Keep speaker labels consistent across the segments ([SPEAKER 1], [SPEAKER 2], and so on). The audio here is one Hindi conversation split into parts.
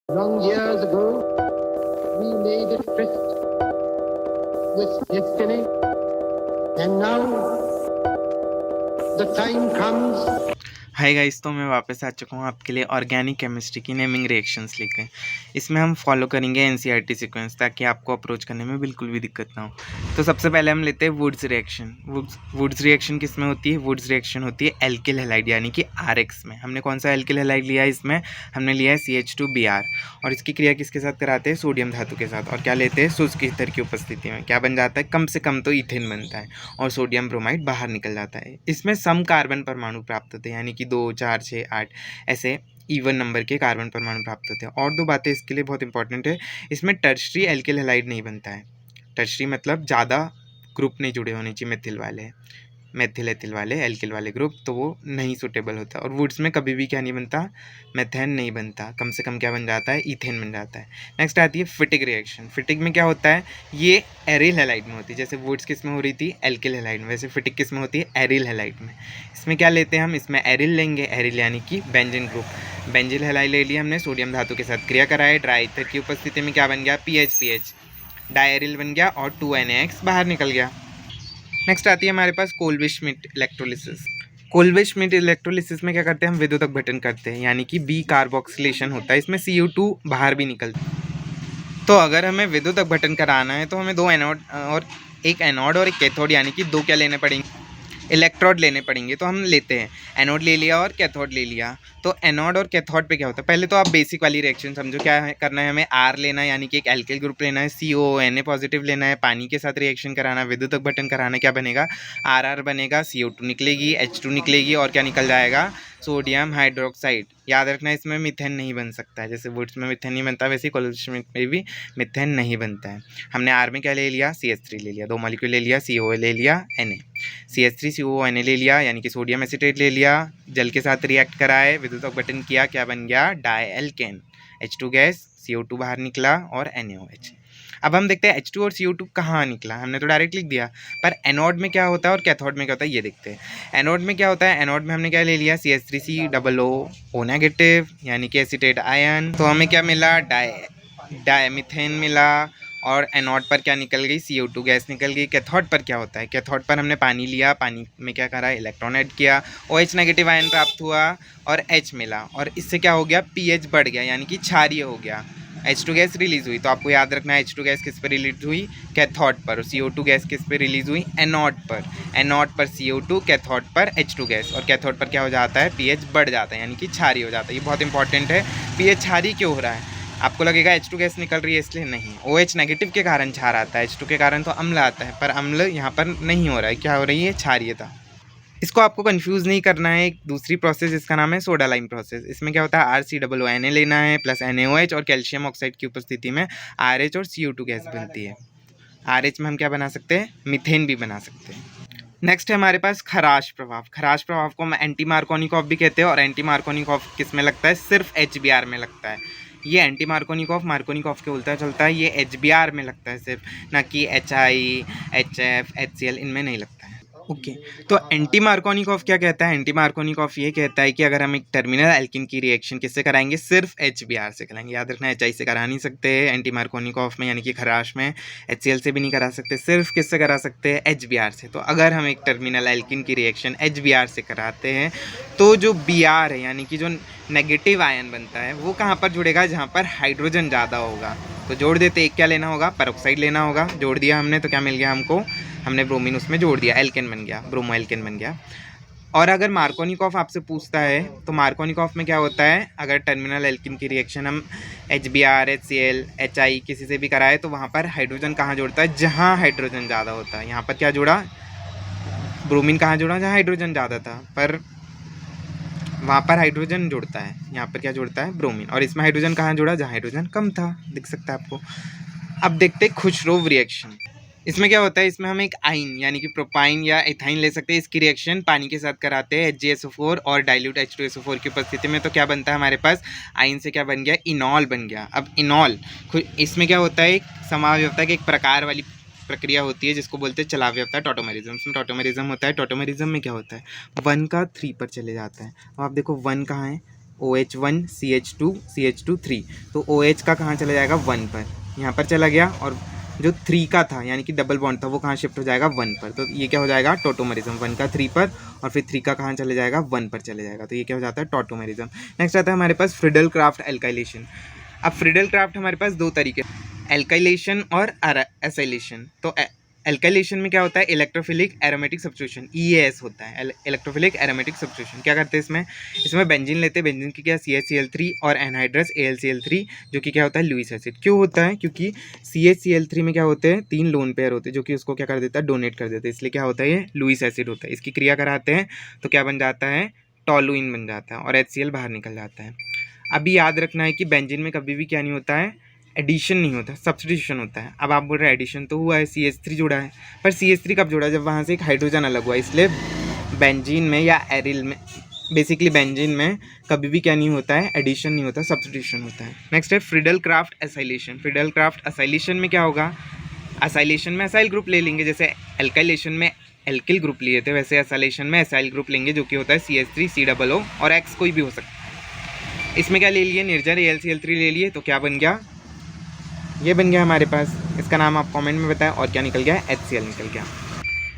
[SPEAKER 1] Long years ago, we made a tryst with destiny, and now the time comes.
[SPEAKER 2] Hi guys, तो मैं वापस आ चुका हूँ आपके लिए ऑर्गेनिक केमिस्ट्री की नेमिंग रिएक्शंस लेकर। इसमें हम फॉलो करेंगे एनसीईआरटी सीक्वेंस ताकि आपको अप्रोच करने में बिल्कुल भी दिक्कत ना हो। तो सबसे पहले हम लेते हैं वुड्स रिएक्शन। वुड्स रिएक्शन किस में होती है? वुड्स रिएक्शन होती है एल्किल हैलाइड यानी कि आरएक्स में। हमने कौन सा एल्किल हैलाइड लिया है इसमें? हमने लिया है CH2Br। और इसकी क्रिया किसके साथ कराते हैं? सोडियम धातु के साथ। और क्या लेते हैं? शुष्क ईथर की उपस्थिति में। क्या बन जाता है? कम से कम तो ईथेन बनता है और सोडियम ब्रोमाइड बाहर निकल जाता है। इसमें सम कार्बन परमाणु प्राप्त होते हैं यानी कि 2, 4, 6, 8 ऐसे इवन नंबर के कार्बन परमाणु प्राप्त होते हैं। और दो बातें इसके लिए बहुत इंपॉर्टेंट है, इसमें टर्शरी एल्किल हैलाइड नहीं बनता है। टर्शरी मतलब ज़्यादा ग्रुप नहीं जुड़े होने चाहिए मेथिल एथिल वाले एल्किल वाले ग्रुप, तो वो नहीं सुटेबल होता। और वुड्स में कभी भी क्या नहीं बनता? मेथेन नहीं बनता। कम से कम क्या बन जाता है? ईथेन बन जाता है। नेक्स्ट आती है फिटिक रिएक्शन। फिटिक में क्या होता है? ये एरिल हैलाइड में होती है। जैसे वुड्स किस में हो रही थी? एल्किल हैलाइड में। वैसे फिटिक किस में होती है? एरिल हैलाइड में। इसमें क्या लेते हैं हम? इसमें एरिल लेंगे। एरिल यानी कि बेंजीन ग्रुप। बेंजिल हैलाइड ले लिया हमने, सोडियम धातु के साथ क्रिया कराए, ड्राई ईथर की उपस्थिति में क्या बन गया? PH डायरिल बन गया और 2NaX बाहर निकल गया। नेक्स्ट आती है हमारे पास Kolbe Schmitt electrolysis. Kolbe Schmitt electrolysis में क्या करते हैं हम? विद्युत अपघटन करते हैं यानी कि बी कार्बोक्सिलेशन होता है। इसमें CO2 बाहर भी निकलता है। तो अगर हमें विद्युत अपघटन कराना है तो हमें दो एनोड और एक कैथोड यानी कि दो क्या लेने पड़ेंगे? इलेक्ट्रोड लेने पड़ेंगे। तो हम लेते हैं एनोड ले लिया और कैथोड ले लिया। तो एनोड और कैथोड पे क्या होता है? पहले तो आप बेसिक वाली रिएक्शन समझो। क्या है करना है हमें? R लेना है यानी कि एक एल्किल ग्रुप लेना है, COONA पॉजिटिव लेना है, पानी के साथ रिएक्शन कराना, विद्युत अपघटन कराना। क्या बनेगा? RR बनेगा, CO2 निकलेगी, H2 निकलेगी और क्या निकल जाएगा? Sodium hydroxide. याद रखना इसमें मिथेन नहीं बन सकता है। जैसे वुड्स में मिथेन नहीं बनता वैसे कोल्बे में भी मिथेन नहीं बनता है। हमने R में क्या ले लिया? CH3 ले लिया, दो मॉलिक्यूल ले लिया, COA ले लिया, Na CH3COONA ले लिया यानी कि सोडियम एसीटेट ले लिया, जल के साथ रिएक्ट कराए, विद्युत अपघटन किया, क्या बन गया? डाइएल्केन। H2 गैस, CO2 बाहर निकला और NaOH। अब हम देखते हैं H2 और CO2 कहाँ निकला। हमने तो डायरेक्ट लिख दिया, पर एनोड में क्या होता है और कैथोड में क्या होता है ये देखते हैं। एनोड में क्या होता है? एनोड में हमने क्या ले लिया? CH3COO नेगेटिव यानी कि एसीटेट आयन। तो हमें क्या मिला? डायमिथेन मिला। और एनोड पर क्या निकल गई? CO2 गैस निकल गई। कैथोड पर क्या होता है? कैथोड पर हमने पानी लिया, पानी में क्या करा? इलेक्ट्रॉन ऐड किया, OH नेगेटिव आयन प्राप्त हुआ और H मिला। और इससे क्या हो गया? pH बढ़ गया यानी कि क्षारीय हो गया। H2 गैस रिलीज हुई। तो आपको याद रखना है H2 गैस किस पर रिलीज हुई? कैथोड पर। और CO2 गैस किस पर रिलीज हुई? एनोड पर। एनोड पर CO2, कैथोड पर H2 गैस। और कैथोड पर क्या हो जाता है? pH बढ़ जाता है यानी कि क्षारीय हो जाता है। ये बहुत इंपॉर्टेंट है। pH क्षारीय क्यों हो रहा है? आपको लगेगा H2 गैस निकल रही है इसलिए, नहीं। OH नेगेटिव के कारण क्षार आता है, H2 के कारण तो अम्ल आता है, पर अम्ल यहाँ पर नहीं हो रहा है। क्या हो रही है? क्षारीयता। इसको आपको कंफ्यूज नहीं करना है। एक दूसरी प्रोसेस इसका नाम है सोडा लाइम प्रोसेस। इसमें क्या होता है? RCOONA लेना है प्लस NaOH और कैल्शियम ऑक्साइड की उपस्थिति में RH और CO2 गैस बनती है। RH में हम क्या बना सकते हैं? मीथेन भी बना सकते हैं। नेक्स्ट है हमारे पास खराश प्रभाव। खराश प्रभाव को हम एंटी मार्कोनिकॉफ भी कहते हैं। और एंटी मार्कोनिकॉफ किस में लगता है? सिर्फ HBr में लगता है। ये एंटी मार्कोनिकॉफ के उल्टा चलता है। ये HBr में लगता है सिर्फ, ना कि HI, HF, HCl इनमें नहीं लगता है। ओके, तो एंटी मार्कोनिकॉफ क्या कहता है? एंटी मार्कोनिकॉफ ये कहता है कि अगर हम एक टर्मिनल एल्किन की रिएक्शन किससे कराएंगे? सिर्फ HBr से कराएंगे। याद रखना HI से करा नहीं सकते एंटी मार्कोनिकॉफ में यानी कि खराश में। HCl से भी नहीं करा सकते, सिर्फ किससे करा सकते हैं? HBr से। तो अगर हम एक टर्मिनल एल्किन की रिएक्शन HBr से कराते हैं तो जो Br है यानी कि जो नेगेटिव आयन बनता है वो कहाँ पर जुड़ेगा? जहाँ पर हाइड्रोजन ज़्यादा होगा। तो जोड़ देते, एक क्या लेना होगा? पेरोक्साइड लेना होगा। जोड़ दिया हमने तो क्या मिल गया हमको? हमने ब्रोमीन उसमें जोड़ दिया, एल्केन बन गया, ब्रोमो एल्केन बन गया। और अगर मार्कोनिकॉफ आपसे पूछता है तो मार्कोनिकॉफ में क्या होता है? अगर टर्मिनल एल्किन की रिएक्शन हम HBr, HCl, HI किसी से भी कराए तो वहाँ पर हाइड्रोजन कहाँ जुड़ता है? जहाँ हाइड्रोजन ज़्यादा होता है। यहाँ पर क्या जुड़ा? ब्रोमीन कहाँ जुड़ा? जहाँ हाइड्रोजन ज़्यादा था, पर वहाँ पर हाइड्रोजन जुड़ता है। यहाँ पर क्या जुड़ता है? ब्रोमीन। और इसमें हाइड्रोजन कहाँ जुड़ा? जहाँ हाइड्रोजन कम था। दिख सकता है आपको। अब देखते हैं खुशरोव रिएक्शन। इसमें क्या होता है? इसमें हम एक आइन यानी कि प्रोपाइन या एथाइन ले सकते हैं। इसकी रिएक्शन पानी के साथ कराते हैं HgSO4 और डाइल्यूट H2SO4 की उपस्थिति में। तो क्या बनता है हमारे पास? आइन से क्या बन गया? इनॉल बन गया। अब इनॉल इसमें क्या होता है? एक समावयवता की एक प्रकार वाली प्रक्रिया होती है जिसको बोलते हैं चलावयवता, टॉटोमेरिज्म। इसमें टॉटोमेरिज्म होता है। टॉटोमेरिज्म में क्या होता है? 1 का 3 पर चले जाता है। अब आप देखो 1 कहाँ है? OH1 CH2 CH2 3, तो OH का कहाँ चला जाएगा 1 पर, यहाँ पर चला गया, और जो 3 का था यानी कि डबल बॉन्ड था वो कहाँ शिफ्ट हो जाएगा 1 पर, तो ये क्या हो जाएगा टॉटोमेरिज्म, 1 का 3 पर और फिर 3 का कहाँ चले जाएगा 1 पर चले जाएगा, तो ये क्या हो जाता है टॉटोमेरिज्म। नेक्स्ट आता है हमारे पास फ्रीडल क्राफ्ट एल्काइलेशन। अब फ्रीडल क्राफ्ट हमारे पास दो तरीके, एल्काइलेशन और एसाइलेशन। तो एल्काइलेशन में क्या होता है, इलेक्ट्रोफिलिक एरोमेटिक सब्स्टिट्यूशन, EAS होता है, इलेक्ट्रोफिलिक एरोमेटिक सब्स्टिट्यूशन। क्या करते हैं इसमें बेंजीन लेते हैं, बेंजीन की क्या CHCl3 और एनहाइड्रस AlCl3, जो कि क्या होता है लुईस एसिड। क्यों होता है, क्योंकि CHCl3 में क्या होते हैं 3 लोन पेयर होते हैं जो कि उसको क्या कर देता है डोनेट कर देते हैं, इसलिए क्या होता है ये लुईस एसिड होता है। इसकी क्रिया कराते हैं तो क्या बन जाता है टॉलुइन बन जाता है और HCl बाहर निकल जाता है। अभी याद रखना है कि बेंजीन में कभी भी क्या नहीं होता है, एडिशन नहीं होता, सब्स्टिट्यूशन होता है। अब आप बोल रहे हैं एडिशन तो हुआ है, CH3 जुड़ा है, पर CH3 कब जुड़ा, जब वहाँ से एक हाइड्रोजन अलग हुआ, इसलिए बेंजीन में या एरिल में, बेसिकली बेंजीन में कभी भी क्या नहीं होता है, एडिशन नहीं होता, सब्स्टिट्यूशन होता है। नेक्स्ट है Friedel Crafts acylation. Friedel Crafts acylation में क्या होगा, एसाइलेशन में एसाइल ग्रुप ले लेंगे, जैसे एल्काइलेशन में एल्किल ग्रुप लिए थे, वैसे एसाइलेशन में एसाइल ग्रुप लेंगे जो कि होता है CH3COO और X कोई भी हो सकता है। इसमें क्या ले लिए, निर्जर AlCl3 ले लिए, तो क्या बन गया, ये बन गया हमारे पास। इसका नाम आप कमेंट में बताएं, और क्या निकल गया, HCl निकल गया।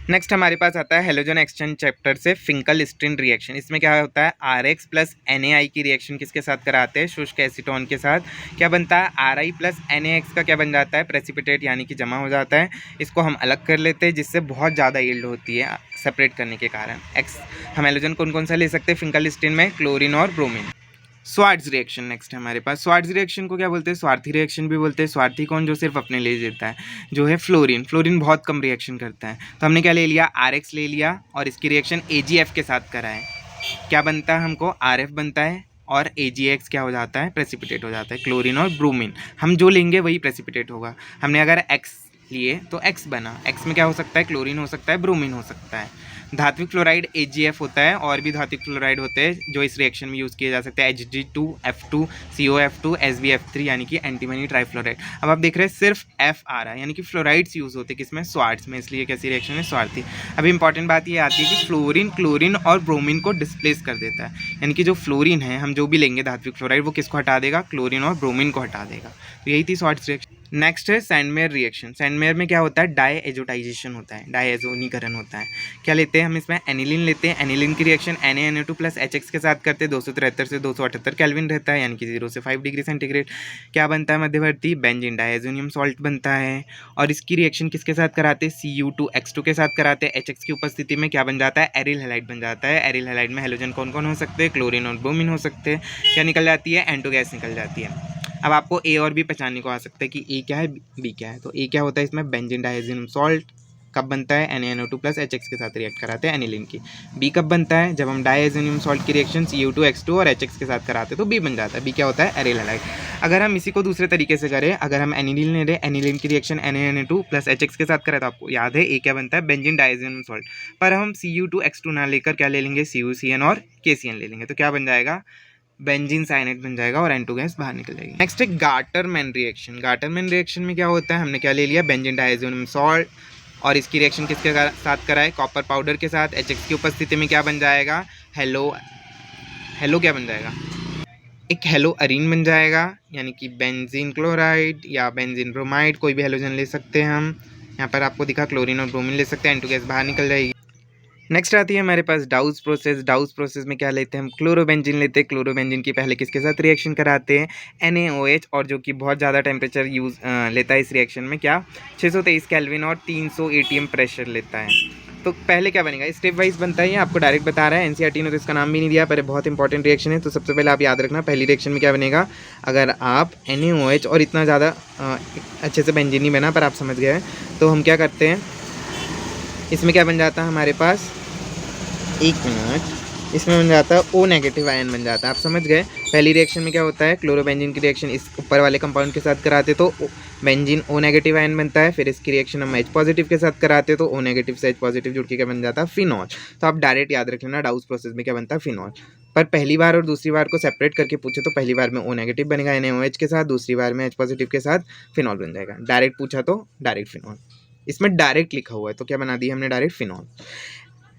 [SPEAKER 2] नेक्स्ट हमारे पास आता है हेलोजन एक्सचेंज चैप्टर से फिंकल स्ट्रीन रिएक्शन। इसमें क्या होता है, RX प्लस NaI की रिएक्शन किसके साथ कराते हैं, शुष्क एसीटोन के साथ। क्या बनता है, RI प्लस NaX का क्या बन जाता है, प्रेसिपिटेट यानी कि जमा हो जाता है। इसको हम अलग कर लेते हैं जिससे बहुत ज़्यादा यील्ड होती है सेपरेट करने के कारण। हम हेलोजन कौन कौन सा ले सकते हैं फिंकल स्ट्रीन में, क्लोरीन और ब्रोमीन। स्वार्ट्ज रिएक्शन नेक्स्ट है हमारे पास। स्वार्ट्ज रिएक्शन को क्या बोलते हैं, स्वार्थी रिएक्शन भी बोलते हैं। स्वार्थी कौन, जो सिर्फ अपने लिए देता है, जो है फ्लोरीन। फ्लोरीन बहुत कम रिएक्शन करता है, तो हमने क्या ले लिया, RX ले लिया और इसकी रिएक्शन AgF के साथ करा है। क्या बनता है हमको, RF बनता है और AgX क्या हो जाता है, प्रेसिपिटेट हो जाता है। क्लोरीन और ब्रोमीन हम जो लेंगे वही प्रेसिपिटेट होगा। हमने अगर X लिए तो X बना, X में क्या हो सकता है, क्लोरीन हो सकता है, ब्रोमीन हो सकता है। धात्विक फ्लोराइड AgF होता है, और भी धात्विक फ्लोराइड होते हैं जो इस रिएक्शन में यूज़ किए जा सकते हैं, Hg2F2 COF2 SbF3 यानी कि एंटीमनी ट्राइफ्लोराइड। अब आप देख रहे हैं सिर्फ F आ रहा है, यानी कि फ्लोराइड्स यूज़ होते हैं किसमें, स्वार्ट्स में, इसलिए कैसी रिएक्शन है, स्वार्थी। अभी इंपॉर्टेंट बात ये आती है कि फ्लोरीन क्लोरीन और ब्रोमीन को डिस्प्लेस कर देता है, यानी कि जो फ्लोरीन है हम जो भी लेंगे धात्विक फ्लोराइड वो किसको हटा देगा, क्लोरीन और ब्रोमीन को हटा देगा। तो यही थी स्वार्ट्स रिएक्शन। नेक्स्ट है सैंडमेयर रिएक्शन। सैंडमेयर में क्या होता है, डाईएजोटाइजेशन होता है, डाईएजोनीकरण होता है। क्या लेते हैं हम इसमें, एनिलीन लेते हैं। एनिलीन की रिएक्शन Na-NO2 प्लस HX के साथ करते हैं, 273 से 278 केल्विन रहता है, यानी कि 0 से 5 डिग्री सेंटीग्रेड। क्या बनता है मध्यवर्ती, बेंजीन डायजोनियम सॉल्ट बनता है, और इसकी रिएक्शन किसके साथ कराते हैं, Cu2X2 के साथ कराते हैं। HX की उपस्थिति में क्या बन जाता है, एरिल हैलाइड बन जाता है। एरिल हैलाइड में हेलोजन कौन कौन हो सकते हैं, क्लोरीन और ब्रोमीन हो सकते हैं। क्या निकल जाती है, एंटो गैस निकल जाती है। अब आपको A और B पहचानने को आ सकता है कि A क्या है B क्या है। तो A क्या होता है इसमें, बेंजीन डायजोनियम सॉल्ट कब बनता है, Na-NO2 प्लस HX के साथ रिएक्ट कराते हैं एनिलीन की। B कब बनता है, जब हम डायजोनियम सॉल्ट की रिएक्शन Cu2X2 और HX के साथ कराते हैं, तो B बन जाता है। B क्या होता है, एरिल हैलाइड। अगर हम इसी को दूसरे तरीके से करें, अगर हम एनिलीन ले रहे, एनिलीन की रिएक्शन Na-NO2 प्लस HX के साथ करें, तो आपको याद है A क्या बनता है, बेंजीन डायजोनियम सॉल्ट। पर हम Cu2X2 ना लेकर क्या ले लेंगे, CuCN और KCN ले लेंगे, तो क्या बन जाएगा, बेंजीन साइनाइड बन जाएगा और एंटो गैस बाहर निकल जाएगी। नेक्स्ट है गार्टरमैन रिएक्शन। गार्टरमैन रिएक्शन में क्या होता है, हमने क्या ले लिया, बेंजीन डायजोनियम सॉल्ट, और इसकी रिएक्शन किसके साथ कराए, कॉपर पाउडर के साथ। HX की उपस्थिति में क्या बन जाएगा, हेलो क्या बन जाएगा, एक हेलो अरीन बन जाएगा, यानी कि बेंजीन क्लोराइड या बेंजीन ब्रोमाइड, कोई भी हेलोजन ले सकते हैं हम। यहाँ पर आपको दिखा क्लोरीन और ब्रोमीन ले सकते हैं, एंटो गैस बाहर निकल जाएगी। नेक्स्ट आती है हमारे पास डाउज प्रोसेस। डाउज प्रोसेस में क्या लेते हैं हम, क्लोरोबेंजीन लेते हैं। क्लोरोबेंजीन की पहले किसके साथ रिएक्शन कराते हैं, NaOH, और जो कि बहुत ज़्यादा टेम्परेचर लेता है इस रिएक्शन में, क्या 623 केल्विन और 300 ATM प्रेशर लेता है। तो पहले क्या बनेगा, स्टेप वाइज बनता है, ये आपको डायरेक्ट बता रहा है, NCERT ने तो इसका नाम भी नहीं दिया, पर बहुत इंपॉर्टेंट रिएक्शन है। तो सबसे पहले आप याद रखना, पहली रिएक्शन में क्या बनेगा, अगर आप NaOH, और इतना ज़्यादा अच्छे से बेंजीन नहीं बना पर आप समझ गए, तो हम क्या करते हैं, इसमें क्या बन जाता है हमारे पास, एक मिनट, इसमें बन जाता है O नेगेटिव आयन बन जाता है। आप समझ गए, पहली रिएक्शन में क्या होता है, क्लोरोबेंजीन की रिएक्शन इस ऊपर वाले कंपाउंड के साथ कराते तो बेंजीन O नेगेटिव आयन बनता है। फिर इसकी रिएक्शन हम H पॉजिटिव के साथ कराते तो O नेगेटिव से H पॉजिटिव जुड़ के क्या बन जाता है, फिनॉल। तो आप डायरेक्ट याद रख लेना, डाउस प्रोसेस में क्या बनता है, फिनॉल। पर पहली बार और दूसरी बार को सेपरेट करके पूछे तो पहली बार में O नेगेटिव बनेगा NaOH के साथ, दूसरी बार में H पॉजिटिव के साथ फिनॉल बन जाएगा। डायरेक्ट पूछा तो डायरेक्ट फिनॉल, इसमें डायरेक्ट लिखा हुआ है तो क्या बना दिया हमने, डायरेक्ट फिनॉल।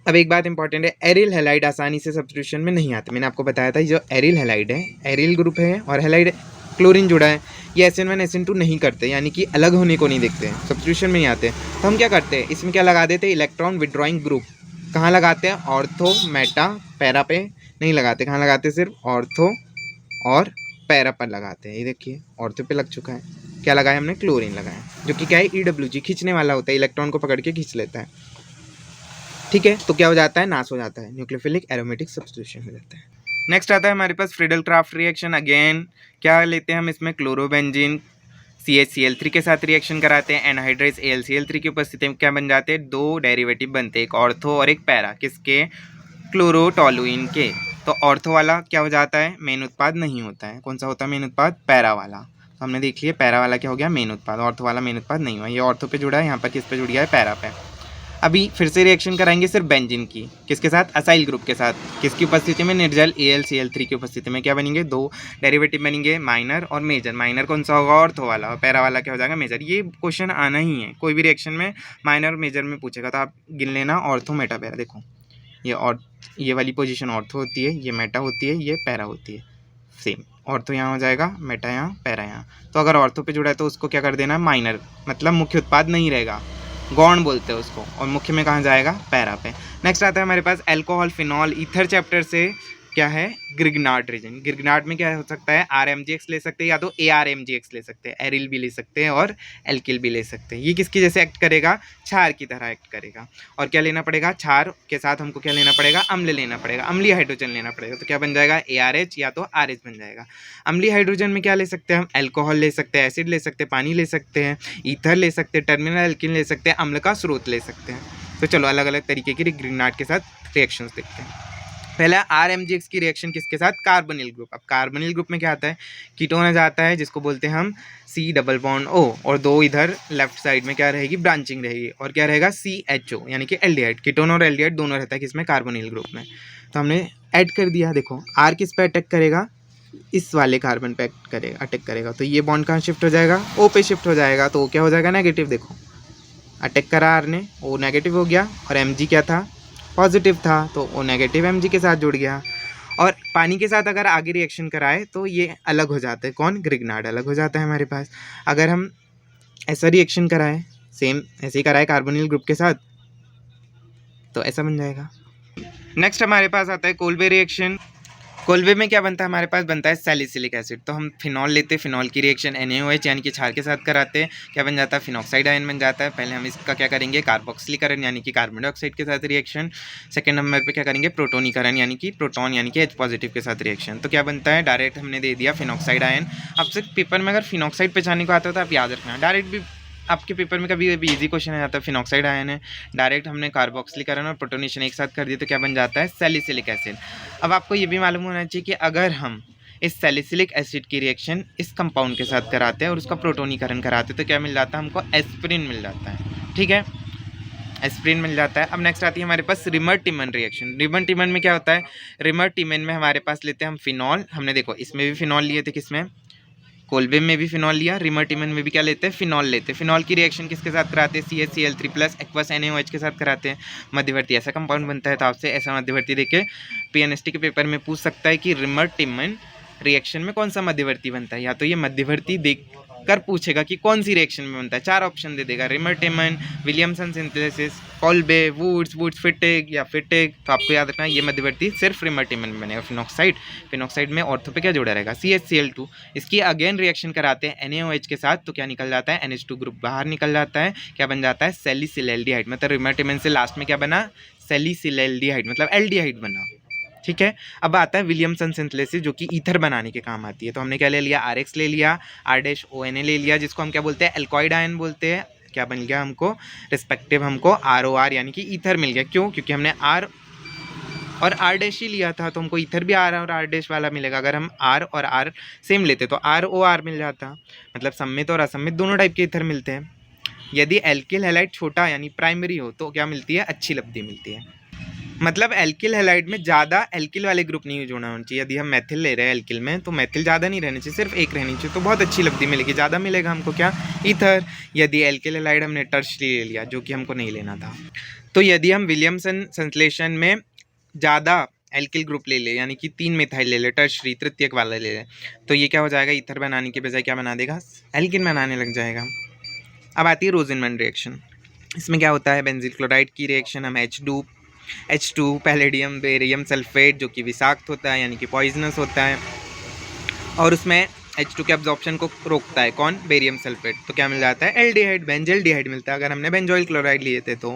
[SPEAKER 2] अब एक बात इंपॉर्टेंट है, एरिल हैलाइड आसानी से सब्स्टिट्यूशन में नहीं आते। मैंने आपको बताया था जो एरिल हैलाइड है, एरिल ग्रुप है और हैलाइड क्लोरीन जुड़ा है, ये SN1 SN2 नहीं करते, यानी कि अलग होने को नहीं देखते हैं, सब्स्टिट्यूशन में नहीं आते। तो हम क्या करते हैं, इसमें क्या लगा देते हैं, इलेक्ट्रॉन विड्रॉइंग ग्रुप। कहाँ लगाते हैं, ऑर्थो मेटा पैरा पे नहीं लगाते, कहाँ लगाते हैं, सिर्फ ऑर्थो और पैरा पर लगाते हैं। ये देखिए ऑर्थो पे लग चुका है, क्या लगाया हमने, क्लोरीन लगाया, जो कि क्या है EWG, खींचने वाला होता है, इलेक्ट्रॉन को पकड़ के खींच लेता है। ठीक है, तो क्या हो जाता है, नाश हो जाता है, न्यूक्लियोफिलिक एरोमेटिक सब्स्टिट्यूशन हो जाता है। नेक्स्ट आता है हमारे पास फ्रीडल क्राफ्ट रिएक्शन। अगेन क्या लेते हैं हम इसमें, क्लोरोबेंजीन CHCl3 के साथ रिएक्शन कराते हैं, एनहाइड्रेस AlCl3 की उपस्थिति में क्या बन जाते हैं, दो डेरिवेटिव बनते हैं, एक ऑर्थो और एक पैरा, किसके, क्लोरोटोलुइन के। तो ऑर्थो वाला क्या हो जाता है, मेन उत्पाद नहीं होता है, कौन सा होता है मेन उत्पाद, पैरा वाला। तो हमने देख लिया पैरा वाला क्या हो गया, मेन उत्पाद, ऑर्थो वाला मेन उत्पाद नहीं हुआ, ये ऑर्थो पे जुड़ा है, यहाँ पर किस पे जुड़ गया है, पैरा पे। अभी फिर से रिएक्शन कराएंगे सिर्फ बेंजीन की, किसके साथ, असाइल ग्रुप के साथ, किसकी उपस्थिति में, निर्जल AlCl3 की उपस्थिति में क्या बनेंगे, दो डेरिवेटिव बनेंगे, माइनर और मेजर। माइनर कौन सा होगा, ऑर्थो वाला, और पैरा वाला क्या हो जाएगा, मेजर। ये क्वेश्चन आना ही है, कोई भी रिएक्शन में माइनर और मेजर में पूछेगा तो आप गिन लेना, ऑर्थो मेटा पैरा। देखो ये वाली पोजीशन ऑर्थो होती है, ये मेटा होती है, ये पैरा होती है, सेम ऑर्थो यहाँ हो जाएगा, मेटा यहाँ, पैरा यहाँ। तो अगर ऑर्थो पे जुड़ा है तो उसको क्या कर देना, माइनर, मतलब मुख्य उत्पाद नहीं रहेगा, गौण बोलते हैं उसको, और मुख्य में कहाँ जाएगा, पैरा पे। नेक्स्ट आता है हमारे पास अल्कोहल, फिनॉल, ईथर चैप्टर से क्या है, ग्रिग्नार्ड रीजन। ग्रिग्नार्ड में क्या हो सकता है, RMGX ले सकते हैं या तो ARMGX ले सकते हैं, एरिल भी ले सकते हैं और एल्किल भी ले सकते हैं। ये किसकी जैसे एक्ट करेगा, क्षार की तरह एक्ट करेगा। और क्या लेना पड़ेगा, क्षार के साथ हमको क्या लेना पड़ेगा, अम्ल लेना पड़ेगा, अम्लीय हाइड्रोजन लेना पड़ेगा। तो क्या बन जाएगा, ARH या तो RH बन जाएगा। अम्लीय हाइड्रोजन में क्या ले सकते हैं हम, एल्कोहल ले सकते हैं, एसिड ले सकते हैं, पानी ले सकते हैं, ईथर ले सकते हैं, टर्मिनल एल्किन ले सकते हैं, अम्ल का स्रोत ले सकते हैं। तो चलो अलग अलग तरीके की ग्रिग्नार्ड के साथ रिएक्शंस देखते हैं। पहला RMGX की रिएक्शन किसके साथ, कार्बोनिल ग्रुप। अब कार्बोनिल ग्रुप में क्या आता है, कीटोन आ जाता है, जिसको बोलते हैं हम C डबल बॉन्ड O, और दो इधर लेफ्ट साइड में क्या रहेगी, ब्रांचिंग रहेगी, और क्या रहेगा, CHO, यानी कि एल्डिहाइड। कीटोन और एल्डिहाइड दोनों रहता है किसमें, कार्बोनिल ग्रुप में। तो हमने ऐड कर दिया, देखो R किस पे अटैक करेगा, इस वाले कार्बन पे अटैक करेगा, तो ये बॉन्ड कहाँ शिफ्ट हो जाएगा, O पे शिफ्ट हो जाएगा, तो क्या हो जाएगा, नेगेटिव। देखो अटैक करा R ने, O नेगेटिव हो गया, और Mg क्या था, पॉजिटिव था, तो O नेगेटिव Mg के साथ जुड़ गया। और पानी के साथ अगर आगे रिएक्शन कराए तो ये अलग हो जाता है, कौन, ग्रिग्नार्ड अलग हो जाता है हमारे पास। अगर हम ऐसा रिएक्शन कराए, सेम ऐसे ही कराए कार्बोनिल ग्रुप के साथ, तो ऐसा बन जाएगा। नेक्स्ट हमारे पास आता है कोल्बे रिएक्शन। कोल्बे में क्या बनता है, हमारे पास बनता है सैलिसिलिक एसिड। तो हम फिनॉल लेते हैं, फिनॉल की रिएक्शन NaOH यानी कि क्षार के साथ कराते हैं, क्या बन जाता है, फिनॉक्साइड आयन बन जाता है। पहले हम इसका क्या करेंगे, कार्बोक्सिलीकरण यानी कि कार्बन डाइऑक्साइड के साथ रिएक्शन। सेकंड नंबर पे क्या करेंगे, प्रोटोनीकरण यानी कि प्रोटॉन यानी कि H पॉजिटिव के साथ रिएक्शन। तो क्या बनता है, डायरेक्ट हमने दे दिया फिनॉक्साइड आयन। अब सिर्फ पेपर में अगर फिनॉक्साइड पहचानने को आता है तो आप याद रखना, डायरेक्ट भी आपके पेपर में कभी भी इजी क्वेश्चन आ जाता है, फिनॉक्साइड आयन है, डायरेक्ट हमने कार्बोक्सिलीकरण और प्रोटोनेशन एक साथ कर दिया तो क्या बन जाता है, सैलिसिलिक एसिड। अब आपको ये भी मालूम होना चाहिए कि अगर हम इस सैलिसिलिक एसिड की रिएक्शन इस कंपाउंड के साथ कराते हैं और उसका प्रोटोनीकरण कराते हैं तो क्या मिल जाता है, हमको एस्पिरिन मिल जाता है। ठीक है, एस्पिरिन मिल जाता है। अब नेक्स्ट आती है हमारे पास reamer Tiemann reaction. Reamer Tiemann में क्या होता है, रिमर टिमन में हमारे पास लेते हैं हम फिनॉल, हमने देखो इसमें भी फिनॉल लिए थे, किसमें, कोल्बे में भी फिनॉल लिया, रिमर टिमन में भी क्या लेते हैं, फिनॉल लेते हैं। फिनॉल की रिएक्शन किसके साथ कराते हैं, CHCl3+ एक्वस NaOH के साथ कराते हैं। मध्यवर्ती ऐसा कंपाउंड बनता है, तो आपसे ऐसा मध्यवर्ती देके PNST के पेपर में पूछ सकता है कि रिमर टिमन रिएक्शन में कौन सा मध्यवर्ती बनता है, या तो ये मध्यवर्ती देख कर पूछेगा कि कौन सी रिएक्शन में बनता है, चार ऑप्शन दे देगा, Reimer Tiemann, Williamson synthesis, Kolbe, Wurtz Fittig या फिटिग। तो आपको याद रखना ये मध्यवर्ती सिर्फ रिमर टिमन में बनेगा। फिनॉक्साइड में ऑर्थो पे क्या जुड़ा रहेगा, CHCl2। इसकी अगेन रिएक्शन कराते हैं NaOH के साथ तो क्या निकल जाता है, NH2 ग्रुप बाहर निकल जाता है, क्या बन जाता है, सैलिसिलैल्डिहाइड। मतलब रिमर टिमन से लास्ट में क्या बना, सैलिसिलैल्डिहाइड, मतलब एल्डिहाइड बना। ठीक है, अब आता है विलियमसन सिंथेसिस जो कि ईथर बनाने के काम आती है। तो हमने क्या ले लिया, RX ले लिया, R-ONA ले लिया, जिसको हम क्या बोलते हैं, एल्कोइड आयन बोलते हैं। क्या बन गया हमको, रिस्पेक्टिव हमको ROR यानी कि ईथर मिल गया। क्यों, क्योंकि हमने R और R' ही लिया था, तो हमको ईथर भी R और R' वाला मिलेगा। अगर हम R और R सेम लेते तो ROR मिल जाता, मतलब सम्मित और असम्मित दोनों टाइप के ईथर मिलते हैं। यदि एल्किल हैलाइड छोटा यानी प्राइमरी हो तो क्या मिलती है, अच्छी लब्धि मिलती है। मतलब एल्किल हैलाइड में ज़्यादा एल्किल वाले ग्रुप नहीं जोड़ना होना चाहिए। यदि हम मैथिल ले रहे हैं एल्किल में तो मैथिल ज़्यादा नहीं रहनी चाहिए, सिर्फ एक रहनी चाहिए, तो बहुत अच्छी लब्धि मिलेगी। ज़्यादा मिलेगा हमको क्या, ईथर। यदि एल्किल हैलाइड हमने टर्शरी ले लिया जो कि हमको नहीं लेना था, तो यदि हम विलियमसन संश्लेषण में ज़्यादा एल्किल ग्रुप ले ले, यानी कि 3 मिथाइल ले ले, टर्शरी तृतीयक वाला ले ले, तो ये क्या हो जाएगा, ईथर बनाने के बजाय क्या बना देगा, एल्किन बनाने लग जाएगा। अब आती है रोजेनमैन रिएक्शन। इसमें क्या होता है, बेंजील क्लोराइड की रिएक्शन, हम H2 पैलेडियम बेरियम सल्फेट जो कि विषाक्त होता है यानी कि पॉइजनस होता है, और उसमें H2 के अब्जॉर्प्शन को रोकता है कौन, बेरियम सल्फेट, तो क्या मिल जाता है, एल्डिहाइड, बेंजल्डिहाइड मिलता है अगर हमने बेंजोइल क्लोराइड लिए थे तो।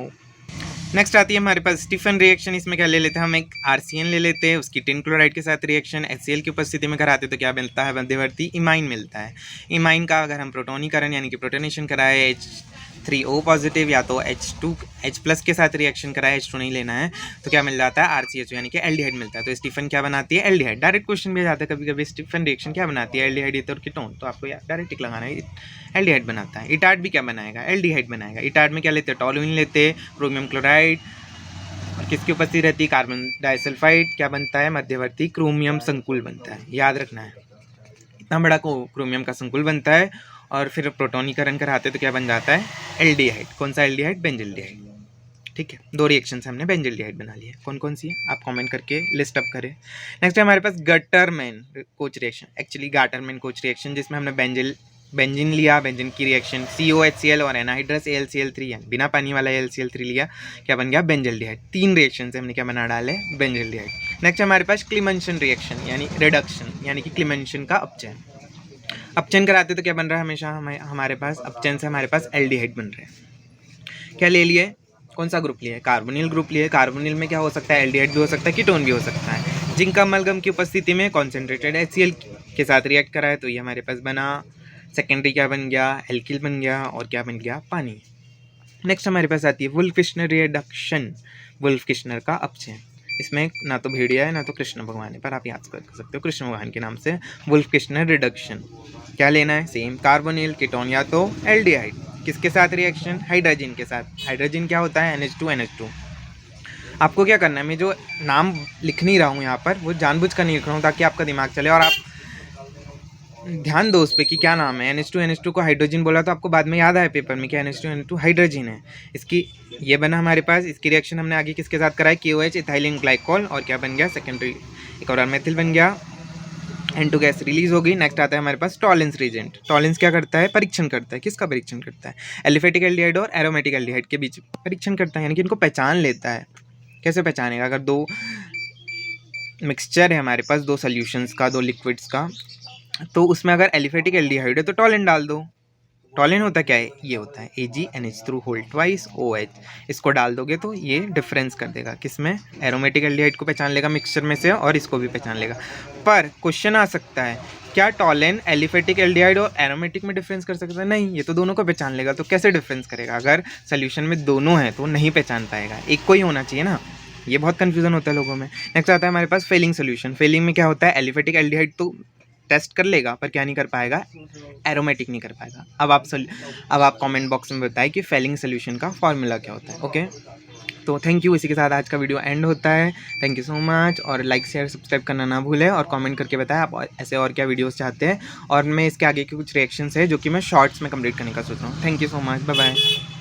[SPEAKER 2] नेक्स्ट आती है हमारे पास स्टीफन रिएक्शन। इसमें क्या ले लेते हैं, हम एक RCN ले लेते हैं, उसकी टिन क्लोराइड के साथ रिएक्शन HCl की उपस्थिति में कराते तो क्या मिलता है, मध्यवर्ती इमाइन मिलता है। इमाइन का अगर हम प्रोटोनीकरण यानी कि प्रोटोनेशन कराए H3O पॉजिटिव या तो H+ के साथ रिएक्शन कराए, H2 नहीं लेना है, तो क्या मिल जाता है, RCHO यानी कि एल्डिहाइड मिलता है। तो स्टीफन क्या बनाती है, एल्डिहाइड। डायरेक्ट क्वेश्चन भी आ जाता है कभी कभी, स्टीफन रिएक्शन क्या बनाती है, एल्डिहाइड ईथर कीटोन, तो आपको डायरेक्ट टिक लगाना है, एल्डिहाइड बनाता है। इटार्ड भी क्या बनाएगा, एल्डिहाइड बनाएगा। इटार्ड में क्या लेते हैं, टॉलुइन लेते, क्रोमियम क्लोराइड, और किसकी उपस्थिति रहती है, कार्बन डाइसल्फाइड, क्या बनता है, मध्यवर्ती क्रोमियम संकुल बनता है, याद रखना है, इतना बड़ा क्रोमियम का संकुल बनता है। और फिर प्रोटोनीकरण कराते तो क्या बन जाता है, एल्डिहाइड। कौन सा एल्डिहाइड, बेंजल्डिहाइड। ठीक है, 2 रिएक्शन से हमने बेंजल्डिहाइड बना लिया। कौन कौन सी है आप कमेंट करके लिस्ट अप करें। नेक्स्ट है हमारे पास Gattermann Koch reaction, actually Gattermann Koch reaction, जिसमें हमने बेंजीन लिया, बेंजीन की रिएक्शन COHCl और एनहाइड्रस AlCl3 बिना पानी वाला AlCl3 लिया, क्या बन गया, बेंजल्डिहाइड। 3 रिएक्शन से हमने क्या बना डाले, बेंजल्डिहाइड। नेक्स्ट हमारे पास क्लीमेंशन रिएक्शन यानी रिडक्शन, यानी कि क्लीमेंशन का अपचयन। अपचयन कराते तो क्या बन रहा है, हमेशा हमारे पास अपचयन से हमारे पास एल्डिहाइड बन रहे हैं। क्या ले लिए, कौन सा ग्रुप लिया, कार्बोनिल ग्रुप लिए। कार्बोनिल में क्या हो सकता है, एल्डिहाइड भी हो सकता है, कीटोन भी हो सकता है। जिंक अमलगम की उपस्थिति में कॉन्सेंट्रेटेड HCl के साथ रिएक्ट करा है तो ये हमारे पास बना, सेकेंडरी क्या बन गया, एल्किल बन गया, और क्या बन गया, पानी। नेक्स्ट हमारे पास आती है वुल्फ-किश्नर रिडक्शन, वुल्फ-किश्नर का अपचयन। इसमें ना तो भेड़िया है ना तो कृष्ण भगवान है, पर आप याद कर सकते हो कृष्ण भगवान के नाम से वुल्फ-किश्नर रिडक्शन। क्या लेना है, सेम कार्बोनिल, कीटोन या तो एल्डिहाइड। किसके साथ रिएक्शन, हाइड्रोजन के साथ। हाइड्रोजन क्या होता है, NH2NH2। आपको क्या करना है, मैं जो नाम लिख नहीं रहा हूँ यहाँ पर वो जानबूझ कर नहीं लिख रहा हूँ ताकि आपका दिमाग चले और आप ध्यान दो उस पर कि क्या नाम है। NH2NH2 को हाइड्रोजन बोला तो आपको बाद में याद आया पेपर में कि NH2NH2 हाइड्रोजन है। इसकी ये बना हमारे पास, इसकी रिएक्शन हमने आगे किसके साथ कराई, KOH इथाइलिन ग्लाइकोल, और क्या बन गया, सेकेंडरी एक और मेथिल बन गया, N2 गैस रिलीज होगी। नेक्स्ट आता है हमारे पास टॉलेंस रीजेंट। टॉलेंस क्या करता है, परीक्षण करता है, किसका परीक्षण करता है, एलिफेटिक एल्डिहाइड और एरोमेटिक एल्डिहाइड के बीच परीक्षण करता है, यानी कि इनको पहचान लेता है। कैसे पहचानेगा, अगर 2 मिक्सचर है हमारे पास, 2 सोल्यूशंस का, 2 लिक्विड्स का, तो उसमें अगर एलिफेटिक एल्डिहाइड है तो टॉलिन डाल दो। टॉलिन होता क्या है, ये होता है AgNH2OH। इसको डाल दोगे तो ये डिफरेंस कर देगा किसमें, एरोमेटिक एल्डिहाइड को पहचान लेगा मिक्सचर में से और इसको भी पहचान लेगा। पर क्वेश्चन आ सकता है, क्या टॉलिन एलिफेटिक एल्डिहाइड और एरोमेटिक में डिफरेंस कर सकता है, नहीं, ये तो दोनों को पहचान लेगा। तो कैसे डिफरेंस करेगा, अगर सोल्यूशन में दोनों हैं तो नहीं पहचान पाएगा, एक को ही होना चाहिए ना, ये बहुत कन्फ्यूजन होता है लोगों में। नेक्स्ट आता है हमारे पास फेलिंग सोल्यूशन। फेलिंग में क्या होता है, एलिफेटिक एल्डिहाइड तो टेस्ट कर लेगा पर क्या नहीं कर पाएगा, एरोमेटिक नहीं कर पाएगा। अब आप कमेंट बॉक्स में बताएं कि फेलिंग सोल्यूशन का फॉर्मूला क्या होता है। ओके, तो थैंक यू। इसी के साथ आज का वीडियो एंड होता है। थैंक यू सो मच, और लाइक शेयर सब्सक्राइब करना ना भूलें, और कमेंट करके बताएं आप ऐसे और क्या वीडियोस चाहते हैं, और मैं इसके आगे के कुछ रिएक्शंस है जो कि मैं शॉर्ट्स में कंप्लीट करने का सोच रहा हूँ। Thank you so much, bye bye.